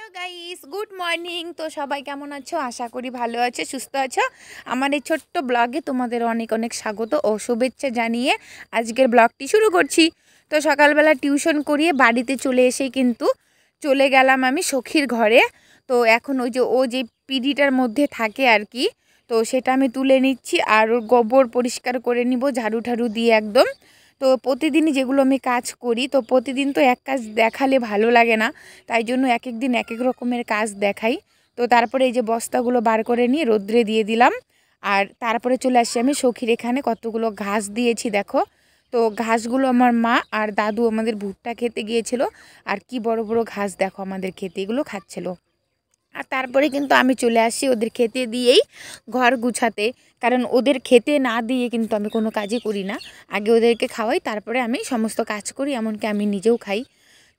Hello guys, good morning. তো সবাই কেমন আছো? আশা করি ভালো আছো, সুস্থ আছো। আমার এই ছোট্ট ব্লগে তোমাদের অনেক অনেক স্বাগত ও শুভেচ্ছা জানিয়ে আজকের ব্লগটি শুরু করছি। তো সকালবেলা টিউশন করিয়ে বাড়িতে চলে এসে কিন্তু চলে গেলাম আমি সখীর ঘরে। তো এখন ওই যে ও যে পিডিটার মধ্যে থাকে আর কি, তো সেটা আমি তুলে নিচ্ছি আর ওর গোবর পরিষ্কার করে নিব ঝাড়ু ঠাড়ু দিয়ে একদম। তো প্রতিদিনই যেগুলো আমি কাজ করি, তো প্রতিদিন তো এক কাজ দেখালে ভালো লাগে না, তাই জন্য এক এক দিন এক এক রকমের কাজ দেখাই। তো তারপরে এই যে বস্তাগুলো বার করে নিয়ে রোদ্রে দিয়ে দিলাম। আর তারপরে চলে আসছি আমি সখীর এখানে, কতগুলো ঘাস দিয়েছি দেখো। তো ঘাসগুলো আমার মা আর দাদু আমাদের ভুট্টা খেতে গিয়েছিল, আর কি বড় বড় ঘাস দেখো আমাদের খেতে, এগুলো খাচ্ছিল। আর তারপরে কিন্তু আমি চলে আসি ওদের খেতে দিয়েই ঘর গুছাতে, কারণ ওদের খেতে না দিয়ে কিন্তু আমি কোনো কাজই করি না। আগে ওদেরকে খাওয়াই, তারপরে আমি সমস্ত কাজ করি, এমনকি আমি নিজেও খাই।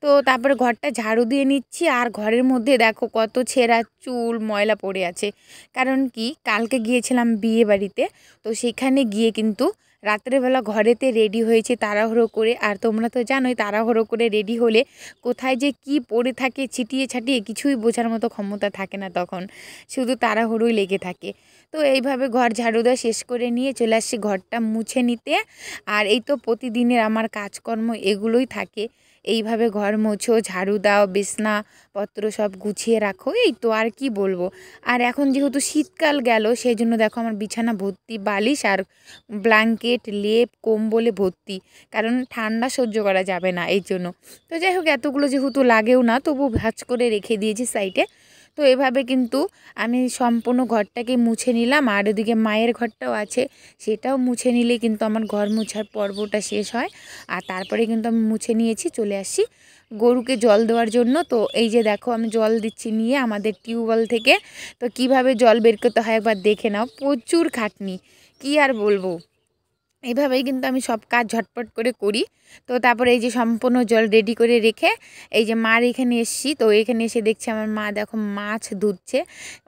তো তারপরে ঘরটা ঝাড়ু দিয়ে নিচ্ছি, আর ঘরের মধ্যে দেখো কত ছেঁড়া চুল ময়লা পড়ে আছে। কারণ কি, কালকে গিয়েছিলাম বিয়ে বাড়িতে, তো সেখানে গিয়ে কিন্তু রাত্রেবেলা ঘরেতে রেডি হয়েছে তাড়াহুড়ো করে। আর তোমরা তো জানোই তাড়াহুড়ো করে রেডি হলে কোথায় যে কি পড়ে থাকে ছিটিয়ে ছাটিয়ে কিছুই বোঝার মতো ক্ষমতা থাকে না, তখন শুধু তাড়াহুড়োই লেগে থাকে। তো এইভাবে ঘর ঝাড়ু দেওয়া শেষ করে নিয়ে চলে আসছি ঘরটা মুছে নিতে। আর এই তো প্রতিদিনের আমার কাজকর্ম এগুলোই থাকে, এইভাবে ঘর মোছো, ঝাড়ু দাও, বিছনাপত্র সব গুছিয়ে রাখো, এই তো আর কি বলবো। আর এখন যেহেতু শীতকাল গেল, সেই জন্য দেখো আমার বিছানা ভর্তি বালিশ আর ব্ল্যাঙ্কেট, লেপ, কম্বলে ভর্তি, কারণ ঠান্ডা সহ্য করা যাবে না এই জন্য। তো যাই হোক, এতগুলো যেহেতু লাগেও না, তবু ভাঁজ করে রেখে দিয়েছি সাইডে। তো এভাবে কিন্তু আমি সম্পূর্ণ ঘরটাকে মুছে নিলাম, আর ওদিকে মায়ের ঘরটাও আছে, সেটাও মুছে নিলে কিন্তু আমার ঘর মোছার পর্বটা শেষ হয়। আর তারপরে কিন্তু আমি মুছে নিয়েছি, চলে আসি গরুকে জল দেওয়ার জন্য। তো এই যে দেখো আমি জল দিচ্ছি নিয়ে আমাদের টিউবওয়েল থেকে। তো কিভাবে জল বের করতে হয় একবার দেখে নাও, প্রচুর খাটনি, কি আর বলবো। এইভাবেই কিন্তু আমি সব কাজ ঝটপট করে করি। তো তারপরে এই যে সম্পূর্ণ জল রেডি করে রেখে এই যে মার এখানে এসেছি। তো এখানে এসে দেখছি আমার মা দেখো মাছ ধুচ্ছে,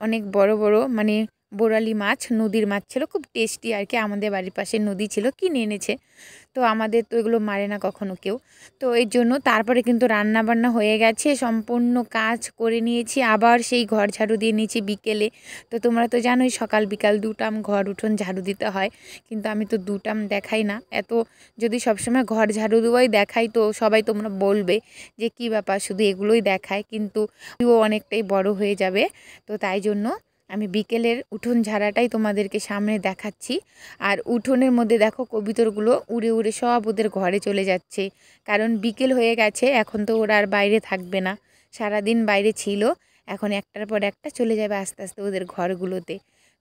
অনেক বড় বড় মানে বোরালি মাছ, নদীর মাছ ছিল, খুব টেস্টি আর কি। আমাদের বাড়ির পাশে নদী ছিল, কিনে এনেছে। তো আমাদের তো এগুলো মারে না কখনো কেউ, তো এই জন্য তারপরে কিন্তু রান্না বান্না হয়ে গেছে, সম্পূর্ণ কাজ করে নিয়েছি। আবার সেই ঘর ঝাড়ু দিয়ে নিয়েছি বিকেলে। তো তোমরা তো জানোই সকাল বিকাল দুটাম ঘর উঠোন ঝাড়ু দিতে হয়, কিন্তু আমি তো দুটাম দেখাই না এত। যদি সবসময় ঘর ঝাড়ু দেওয়াই দেখাই তো সবাই তোমরা বলবে যে কি ব্যাপার শুধু এগুলোই দেখায়, কিন্তু ও অনেকটাই বড় হয়ে যাবে। তো তাই জন্য আমি বিকেলের উঠোন ঝাড়াটাই তোমাদেরকে সামনে দেখাচ্ছি। আর উঠোনের মধ্যে দেখো কবুতরগুলো উড়ে উড়ে সব ওদের ঘরে চলে যাচ্ছে, কারণ বিকেল হয়ে গেছে, এখন তো ওরা আর বাইরে থাকবে না, সারাদিন বাইরে ছিল, এখন একটার পর একটা চলে যাবে আস্তে আস্তে ওদের ঘরগুলোতে।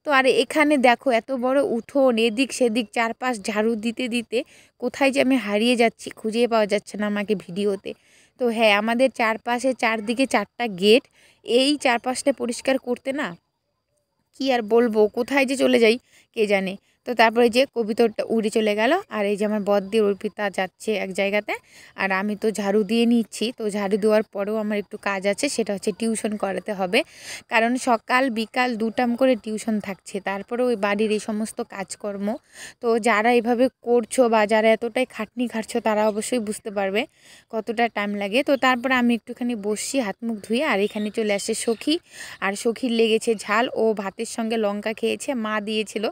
তো আর এখানে দেখো এত বড় উঠোন, এদিক সেদিক চারপাশ ঝাড়ু দিতে দিতে কোথায় যে আমি হারিয়ে যাচ্ছি, খুঁজে পাওয়া যাচ্ছে না আমাকে ভিডিওতে। তো হ্যাঁ, আমাদের চারপাশে চারদিকে চারটা গেট, এই চারপাশটা পরিষ্কার করতে না কি আর বলবো, কোথায় যে চলে যাই কে জানে। তো তারপরে যে কবিতরটা উড়ে চলে গেল, আর এই যে আমার বদ্দির অর্পিতা যাচ্ছে এক জায়গাতে, আর আমি তো ঝাড়ু দিয়ে নিচ্ছি। তো ঝাড়ু দেওয়ার পরেও আমার একটু কাজ আছে, সেটা হচ্ছে টিউশন করাতে হবে, কারণ সকাল বিকাল দুটাম করে টিউশন থাকছে, তারপরে ওই বাড়ির এই সমস্ত কাজকর্ম। তো যারা এভাবে করছো বা যারা এতটাই খাটনি খাটছো তারা অবশ্যই বুঝতে পারবে কতটা টাইম লাগে। তো তারপরে আমি একটুখানি বসছি হাত মুখ ধুয়ে, আর এখানে চলে আসে সখী। আর সখীর লেগেছে ঝাল, ও ভাতের সঙ্গে লঙ্কা খেয়েছে, মা দিয়েছিল।